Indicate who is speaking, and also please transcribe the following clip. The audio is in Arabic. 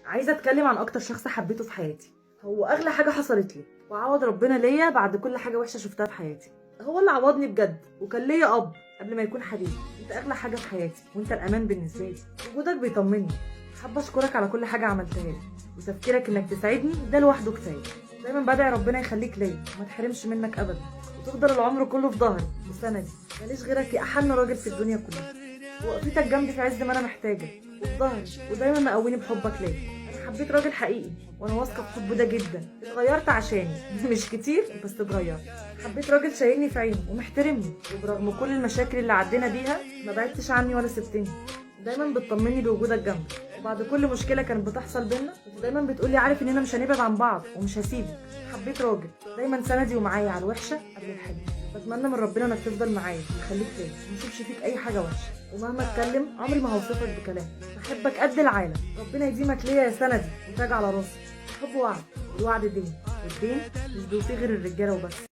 Speaker 1: عايزه اتكلم عن اكتر شخص حبيته في حياتي. هو اغلى حاجه حصلت لي، وعوض ربنا ليا بعد كل حاجه وحشه شفتها في حياتي. هو اللي عوضني بجد، وكان ليا اب قبل ما يكون حبيبي. انت اغلى حاجه في حياتي، وانت الامان بالنسبه لي. وجودك بيطمني. حابه اشكرك على كل حاجه عملتها لي، وتفكيرك انك تساعدني ده لوحده كفايه. دايما بدعي ربنا يخليك ليا وما تحرمش منك ابدا، وتفضل العمر كله في ظهري وسندي. ماليش غيرك يا احن راجل في الدنيا كلها. وقفتك جنبي في عز ما انا محتاجه، وفي ظهري، ودايما مقويني بحبك ليا. انا حبيت راجل حقيقي، وانا واثقه في حبه ده جدا. اتغيرت عشاني مش كتير بس اتغيرت. حبيت راجل شايلني في عينه ومحترمني، وبرغم كل المشاكل اللي عدينا بيها ما بعدتش عني ولا سبتني. دايما بتطمني بوجودك جنبي، وبعد كل مشكله كانت بتحصل بينا كنت دايما بتقولي عارف اننا مش هنبعد عن بعض ومش هسيبك. حبيت راجل دايما سندي ومعايا على الوحشه قبل الحلوه. بتمنى من ربنا انك تفضل معايا ويخليك ليا، وما اشوفش فيك اي حاجه وحشه. ومهما اتكلم عمري ما هوصفك بكلام. بحبك قد العالم. ربنا يديمك ليا يا سندي وتاج على راسي. حب وعد، والوعد دين، والدين مش بيوفيه غير الرجاله وبس.